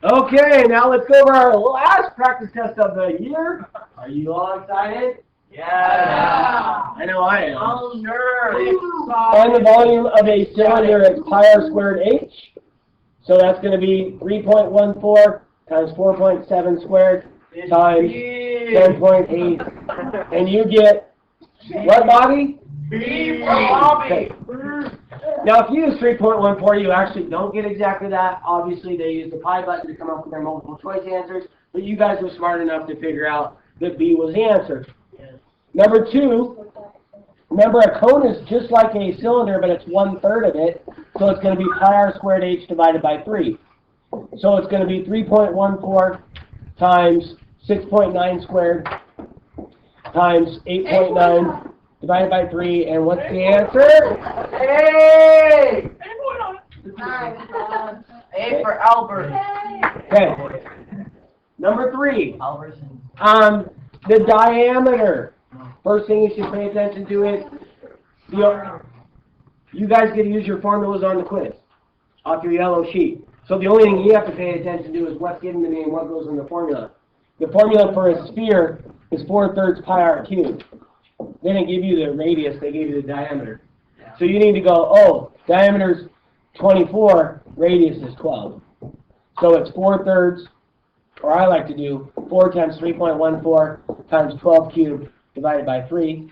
Okay, now let's go over our last practice test of the year. Are you all excited? Yeah. I know I am. Oh, sure. Find the volume of a cylinder at pi r squared h. So that's going to be 3.14 times 4.7 squared times 10.8. And you get what, Bobby? B for Bobby. Now, if you use 3.14, you actually don't get exactly that. Obviously, they use the pi button to come up with their multiple choice answers, but you guys were smart enough to figure out that B was the answer. Number 2, remember a cone is just like a cylinder, but it's 1/3 of it, so it's going to be pi r squared h divided by 3. So it's going to be 3.14 times 6.9 squared times 8.9 divided by 3, and what's the answer? Hey! A for Albert. Okay. Number 3. Albertson. The diameter. First thing you should pay attention to is you guys get to use your formulas on the quiz off your yellow sheet. So the only thing you have to pay attention to is what's given to me and what goes in the formula. The formula for a sphere is 4/3 pi r cubed. They didn't give you the radius, they gave you the diameter. So you need to go, oh, diameter's 24, radius is 12. So it's 4/3, or I like to do 4 times 3.14 times 12 cubed divided by 3.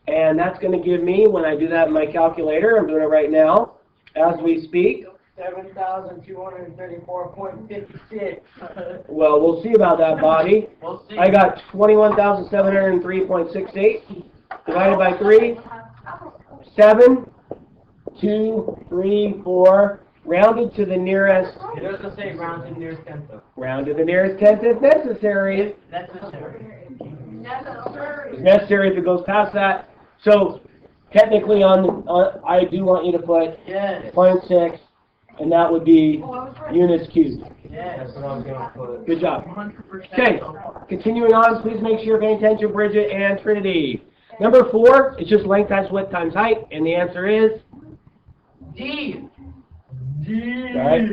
And that's going to give me, when I do that in my calculator, I'm doing it right now, as we speak. 7,234.56. Well, we'll see about that, Bobby. We'll see. I got 21,703.68 divided by 3. 7, 2, 3, 4, rounded to the nearest. It doesn't say round to the nearest tenth. Round to the nearest tenth if necessary. Necessary. It's necessary if it goes past that. So technically, I do want you to put Yes. 0.6, and that would be units cubed. Yes. That's what I was going to put. Good job. 100%. Okay, continuing on, please make sure you're paying attention, Bridget and Trinity. Number 4 is just length times width times height, and the answer is D. all right.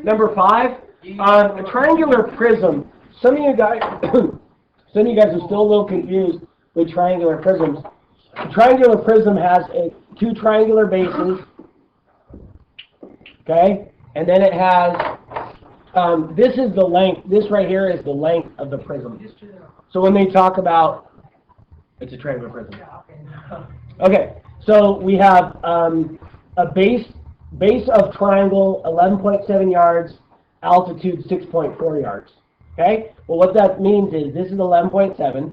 Number 5, a triangular prism. Some of you guys are still a little confused with triangular prisms. A triangular prism has 2 triangular bases, okay, and then it has, this is the length, this right here is the length of the prism. So when they talk about, it's a triangular prism. Okay, so we have a base of triangle 11.7 yards, altitude 6.4 yards. Okay? Well, what that means is this is 11.7,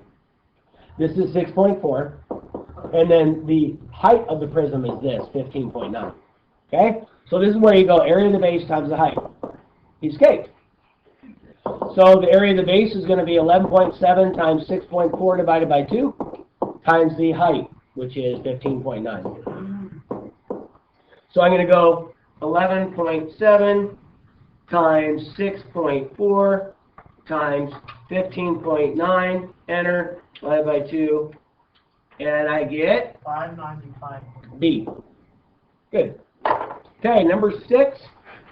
this is 6.4, and then the height of the prism is this, 15.9. Okay? So this is where you go, area of the base times the height. You escaped. So the area of the base is going to be 11.7 times 6.4 divided by 2 times the height, which is 15.9. So I'm going to go 11.7 times 6.4 times 15.9, enter, divided by 2, and I get 595. B. Good. Okay, number 6,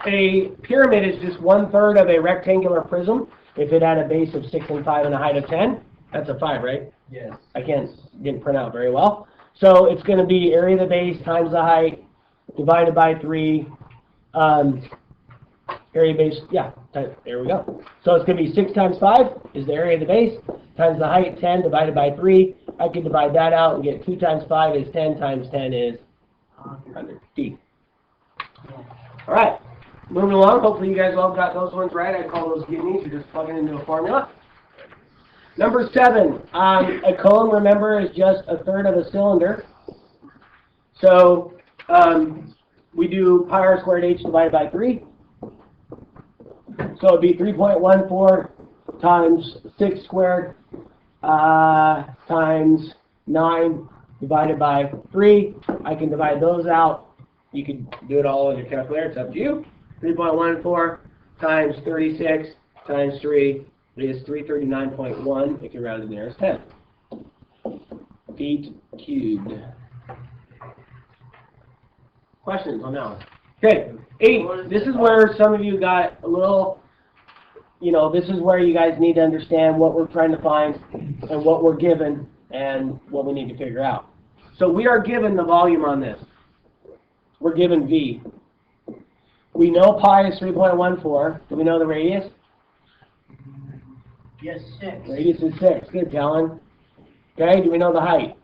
a pyramid is just 1/3 of a rectangular prism. If it had a base of 6 and 5 and a height of 10, that's a 5, right? Yes. I didn't print out very well. So it's going to be area of the base times the height divided by 3. Area base, yeah, there we go. So it's going to be 6 times 5 is the area of the base times the height, 10 divided by 3. I can divide that out and get 2 times 5 is 10 times 10 is 100. D. All right, moving along. Hopefully you guys all got those ones right. I call those gimmies. You're just plugging into a formula. Number 7, a cone, remember, is just 1/3 of a cylinder. So we do pi r squared h divided by 3. So it'd be 3.14 times 6 squared times 9 divided by 3. I can divide those out. You can do it all on your calculator. It's up to you. 3.14 times 36 times 3 is 339.1 if you round to the nearest 10. Feet cubed. Questions on that one? Okay, 8. This is where some of you got a little, this is where you guys need to understand what we're trying to find and what we're given and what we need to figure out. So we are given the volume on this. We're given V. We know pi is 3.14. Do we know the radius? Yes, 6. Radius is 6. Good, Talon. Okay, do we know the height?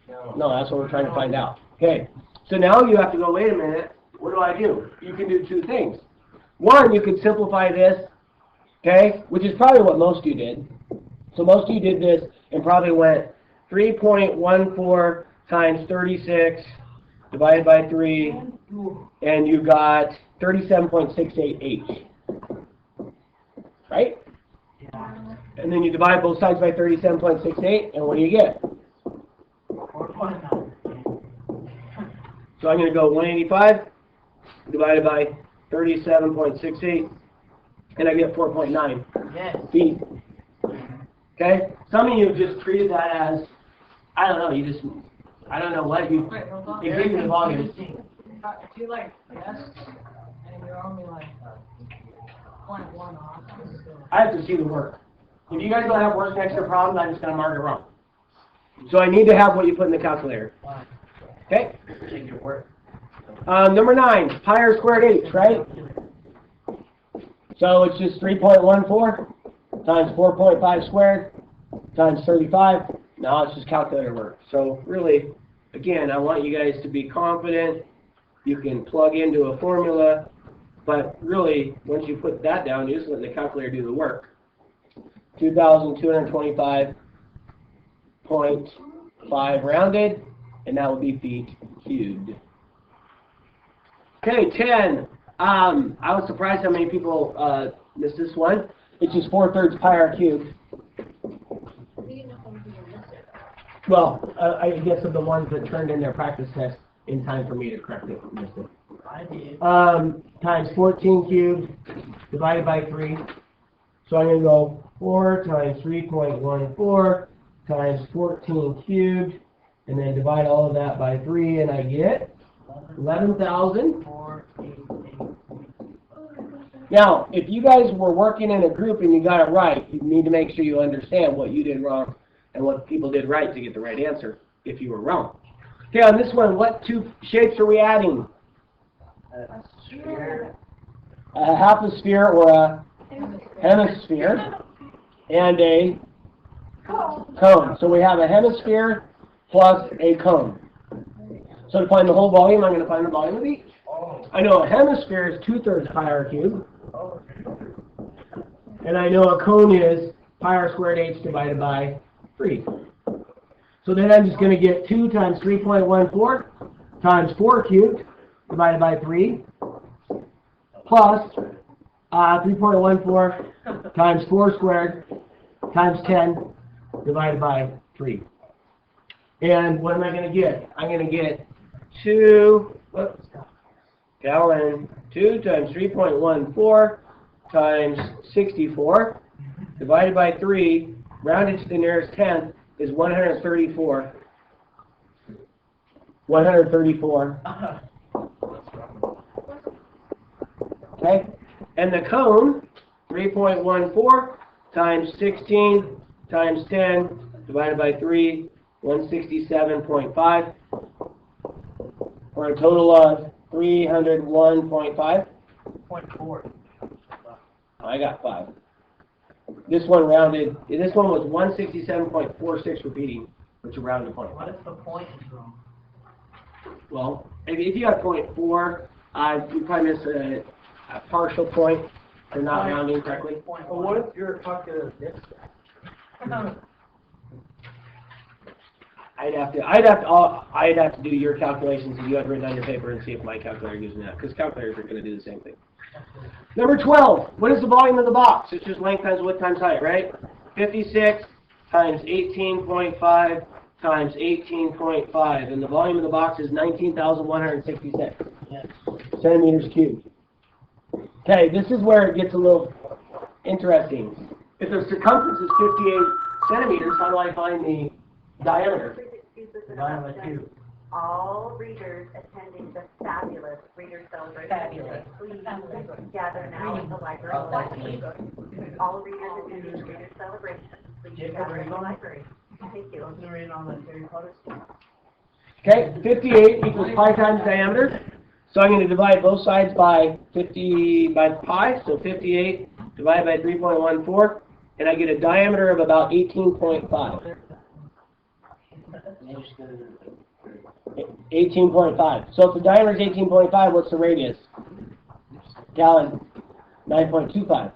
No. No, that's what we're trying to find out. Okay, so now you have to go, wait a minute, what do? You can do 2 things. One, you could simplify this, okay, which is probably what most of you did. So most of you did this and probably went 3.14 times 36 divided by 3, and you got 37.68H. Right? Yeah. And then you divide both sides by 37.68, and what do you get? 4.9. So I'm going to go 185 divided by 37.68, and I get 4.9 Yes. feet. Okay? Some of you just treated that as, I don't know, I don't know what you, it gave you the volume. If you like yes, and you're only like 0.1 off. I have to see the work. If you guys don't have work next to problems, I'm just going to mark it wrong. So I need to have what you put in the calculator. Okay? Take your work. Number 9, pi r squared h, right? So it's just 3.14 times 4.5 squared times 35. Now it's just calculator work. So really, again, I want you guys to be confident. You can plug into a formula, but really, once you put that down, you just let the calculator do the work. 2,225.5 rounded, and that will be feet cubed. Okay, 10. I was surprised how many people missed this one. It's just 4/3 pi r cubed. Well, I guess of the ones that turned in their practice test in time for me to correct it. Missed it. I did. Times 14 cubed divided by 3. So I'm going to go 4 times 3.14 times 14 cubed, and then divide all of that by 3, and I get 11,000. 4, 8, 8. Now, if you guys were working in a group and you got it right, you need to make sure you understand what you did wrong and what people did right to get the right answer if you were wrong. Okay, on this one, what 2 shapes are we adding? Sphere. A half a sphere or a hemisphere and a cone. So we have a hemisphere plus a cone. So to find the whole volume, I'm going to find the volume of each. Oh. I know a hemisphere is 2/3 pi r cubed, Oh. and I know a cone is pi r squared h divided by 3. So then I'm just going to get 2 times 3.14 times 4 cubed divided by 3 plus 3.14 times 4 squared times 10 divided by 3. And what am I going to get? I'm going to get 2 times 3.14 times 64 divided by 3, rounded to the nearest tenth, is 134. 134. Okay? And the cone, 3.14 times 16 times 10 divided by 3, 167.5, for a total of 301.5. 0.4. I got 5. This one rounded, this one was 167.46 repeating, which rounded to point. What if the point is wrong? Well, if you got 0.4, you probably miss a partial point for not rounding correctly. Well, What if you're talking to this guy? I'd have to do your calculations that you have written on your paper and see if my calculator is using that, because calculators are going to do the same thing. Number 12, what is the volume of the box? It's just length times width times height, right? 56 times 18.5 times 18.5, and the volume of the box is 19,166 Yes. centimeters cubed. Okay, this is where it gets a little interesting. If the circumference is 58 centimeters, how do I find the diameter? Divide by 2. all readers attending the fabulous Reader Celebration. Fabulous. Please gather now at the library. All readers attending the Reader Celebration, please Jacob, gather are at you the going? library. Thank you. Wasn't reading on the Harry Potter stuff. Okay, 58 equals pi times diameter. So I'm going to divide both sides by 50 by pi, so 58 divided by 3.14, and I get a diameter of about 18.5. 18.5. So if the diameter is 18.5, what's the radius? Gallon, 9.25.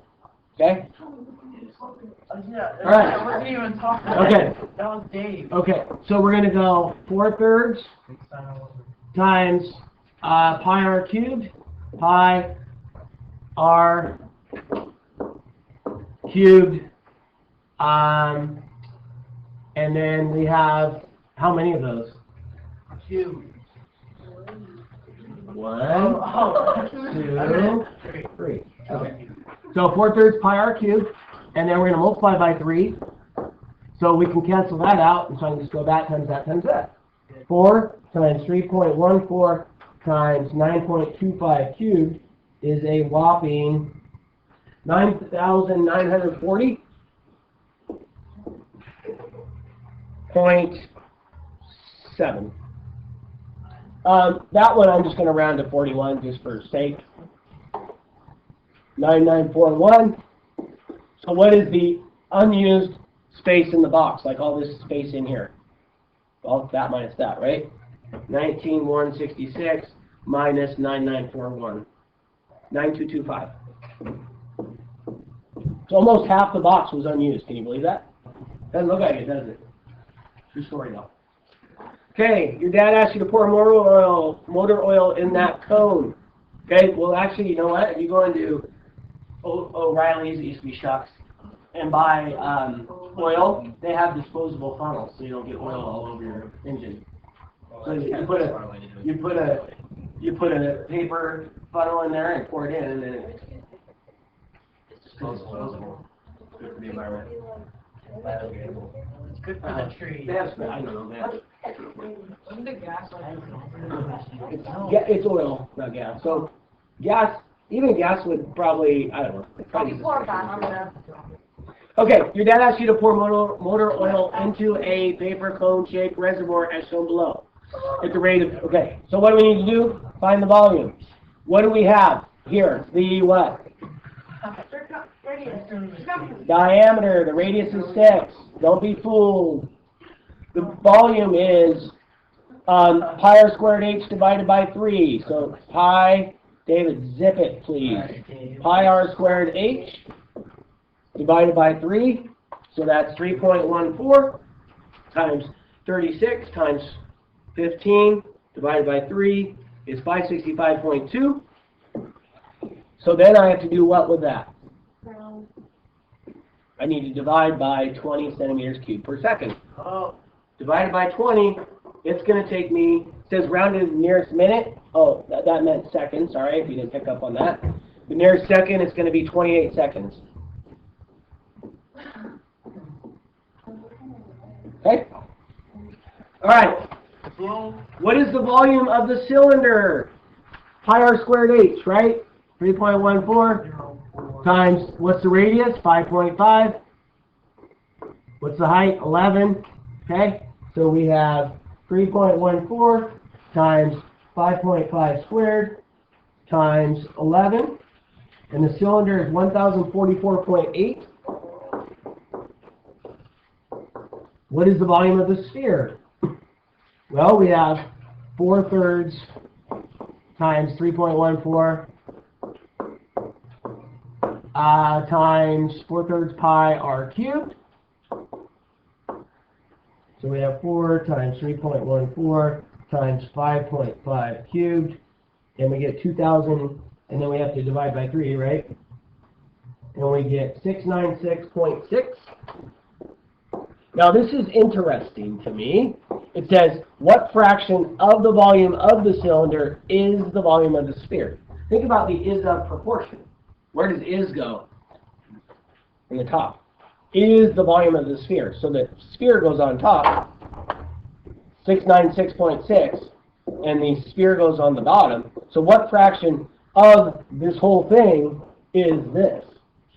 Okay? Oh, yeah, All right. I wasn't even talking about Okay. it. That was Dave. Okay, so we're going to go 4/3 times pi r cubed, pi r cubed, and then we have, how many of those? Two. 1, Oh. 2, 3. Okay. So 4/3 pi r cubed, and then we're going to multiply by 3. So we can cancel that out, and so I can just go that times that times that. 4 times 3.14 times 9.25 cubed is a whopping 9,940.7. That one I'm just going to round to 41 just for sake. 9941. So what is the unused space in the box? Like all this space in here. Well, that minus that, right? 19,166 minus 9941. 9225. So almost half the box was unused. Can you believe that? Doesn't look like it, does it? True story though. Okay, your dad asked you to pour motor oil in that cone. Okay, well actually, you know what? If you go into O'Reilly's, it used to be Shucks, and buy oil, they have disposable funnels, so you don't get oil all over your engine. So you put a paper funnel in there and pour it in, and then it's disposable. Good for the environment. It's good for the tree. They have, I don't know, they have, Wasn't the gas like? it's oil, not gas. So gas, even gas would probably, I don't know. Probably Okay, your dad asked you to pour motor oil into a paper cone-shaped reservoir as shown below. At the rate of, okay, so what do we need to do? Find the volume. What do we have here? The what? Diameter. The radius is 6. Don't be fooled. The volume is pi r squared h divided by 3. So pi, David, zip it, please. Pi r squared h divided by 3. So that's 3.14 times 36 times 15 divided by 3 is 565.2. So then I have to do what with that? I need to divide by 20 centimeters cubed per second. Oh. Divided by 20, it's going to take me, it says rounded to the nearest minute. Oh, that meant second. Sorry if you didn't pick up on that. The nearest second is going to be 28 seconds. Okay? All right. What is the volume of the cylinder? Pi r squared h, right? 3.14 times, what's the radius? 5.5. What's the height? 11. Okay? So we have 3.14 times 5.5 squared times 11. And the cylinder is 1,044.8. What is the volume of the sphere? Well, we have 4/3 times 3.14 times 4/3 pi r cubed. So we have 4 times 3.14 times 5.5 cubed, and we get 2,000, and then we have to divide by 3, right? And we get 696.6. Now this is interesting to me. It says, what fraction of the volume of the cylinder is the volume of the sphere? Think about the is of proportion. Where does is go? In the top. Is the volume of the sphere. So the sphere goes on top. 696.6, and the sphere goes on the bottom. So what fraction of this whole thing is this?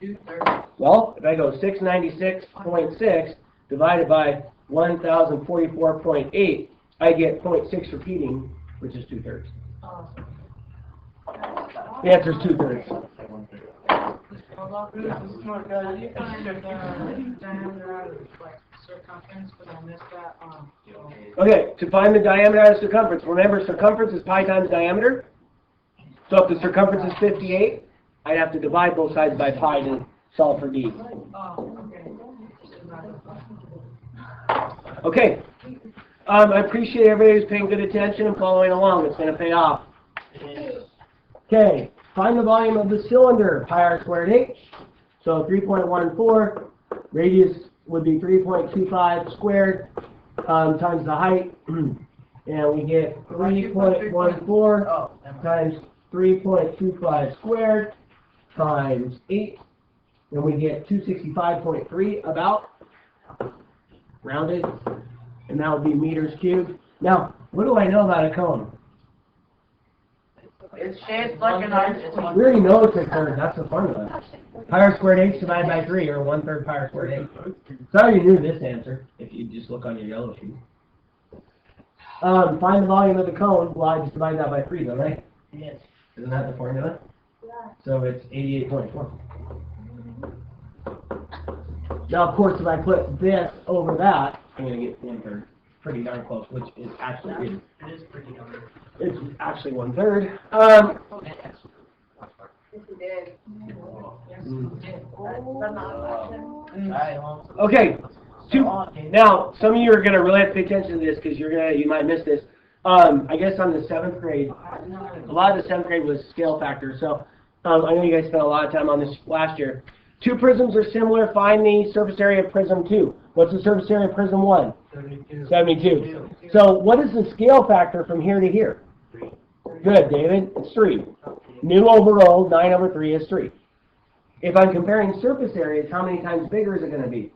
2/3. Well, if I go 696.6 divided by 1044.8, I get 0.6 repeating, which is 2/3. The answer is 2/3. How do you find the diameter out of like circumference, but I missed that, Okay, to find the diameter out of circumference, remember circumference is pi times diameter. So if the circumference is 58, I'd have to divide both sides by pi to solve for d. Okay. I appreciate everybody who's paying good attention and following along. It's going to pay off. Okay, find the volume of the cylinder, pi r squared h. So 3.14, radius would be 3.25 squared times the height, and we get 3.14 Oh, never mind. times 3.25 squared times 8, and we get 265.3 about, rounded, and that would be meters cubed. Now, what do I know about a cone? It's shaped like an arch. It's We already know it's a third, that's the formula. Pi r squared h divided by 3, or 1/3 pi r squared h. So I already knew this answer, if you just look on your yellow sheet. Find the volume of the cone, well, I just divide that by 3, don't I? Yes. Isn't that the formula? So it's 88.4. Now, of course, if I put this over that, I'm going to get 1/3. Pretty darn close, which is actually, It is pretty darn. it's actually 1/3. Yes, you did. Alright, well. Okay, now, some of you are going to really have to pay attention to this because you might miss this. I guess on the 7th grade, a lot of the 7th grade was scale factor. So I know you guys spent a lot of time on this last year. Two prisms are similar. Find the surface area of prism 2. What's the surface area of prism 1? 72. So what is the scale factor from here to here? Good, David. It's 3. New over old, 9 over 3 is 3. If I'm comparing surface areas, how many times bigger is it going to be?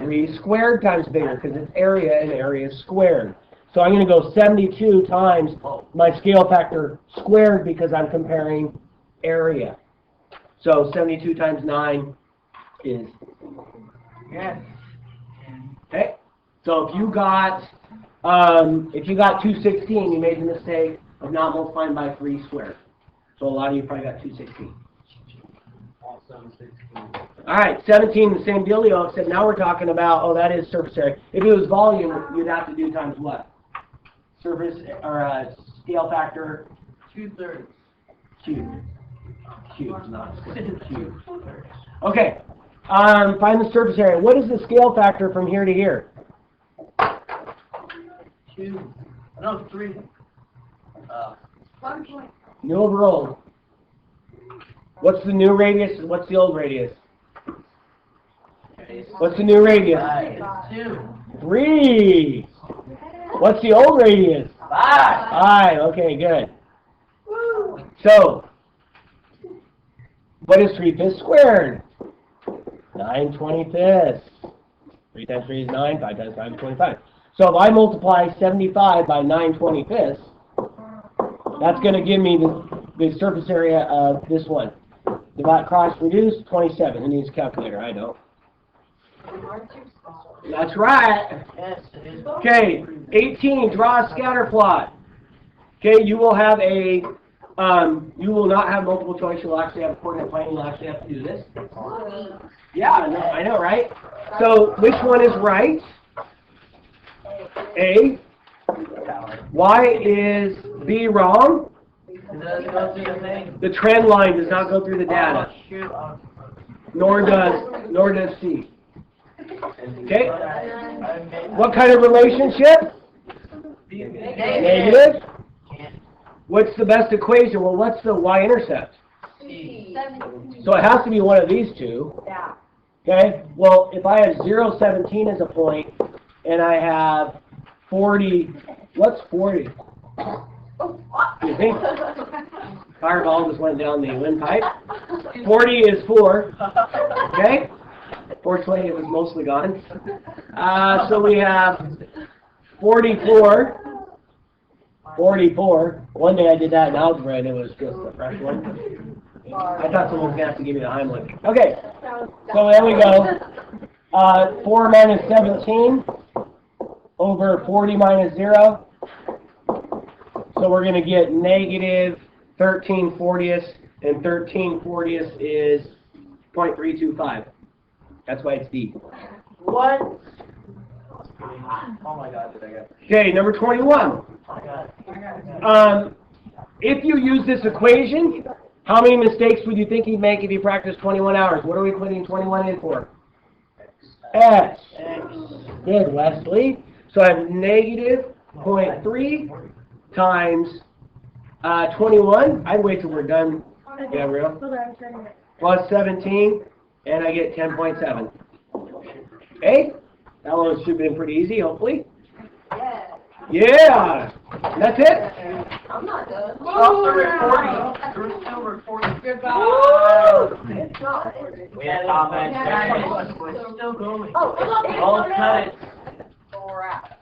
3 squared times bigger, because it's area and area squared. So I'm going to go 72 times my scale factor squared because I'm comparing area. So 72 times 9 is, Yes. okay? So if you got 216, you made the mistake of not multiplying by 3 squared. So a lot of you probably got 216. All right, 17, the same dealio, except now we're talking about, that is surface area. If it was volume, you'd have to do times what? Surface, or scale factor 2/3. cubed. Cubed, not squared, cubed. Okay, find the surface area. What is the scale factor from here to here? 2. No, 3. New over old. What's the new radius and what's the old radius? What's the new radius? 2. 3. What's the old radius? 5. 5. Okay, good. So, what is 3/5 squared? 9 25ths. 3 times 3 is 9, 5 times 5 is 25. So if I multiply 75 by 9 25ths, that's going to give me the surface area of this one. Divide, cross, reduce, 27. Who needs a calculator? I don't. That's right. Yes, it is. Okay, 18, draw a scatter plot. Okay, you will have you will not have multiple choice. You'll actually have a coordinate plane. You'll actually have to do this. Yeah, I know, right? So, which one is right? A. Why is B wrong? It doesn't go through the thing. The trend line does not go through the data, Oh, shoot. nor does C. Okay? I made What kind of relationship? Negative. What's the best equation? Well, what's the y-intercept? C. So it has to be one of these two. Yeah. Okay? Well, if I have 0, 17 as a point, and I have 40, what's 40? You think? Fireball just went down the windpipe. 40 is 4. Okay? 420 it was mostly gone. So we have 44. 44. One day I did that in algebra and it was just a fresh one. I thought someone was going to have to give me the Heimlich. Okay, so there we go. 4 minus 17 over 40 minus 0. So we're going to get negative 13/40, and 13/40 is 0.325. That's why it's D. What? Oh my God, did I get? Okay, number 21. If you use this equation, how many mistakes would you think you'd make if you practiced 21 hours? What are we putting 21 in for? X. Good, Wesley. So I have negative 0.3 times 21. I'd wait till we're done, Gabrielle. Plus 17, and I get 10.7. Okay? That one should have been pretty easy, hopefully. Yeah! That's it? I'm not done. Oh, we're recording. We're still recording. Goodbye. It's not. We had comments. We're still going. Oh, All cut it. Four out.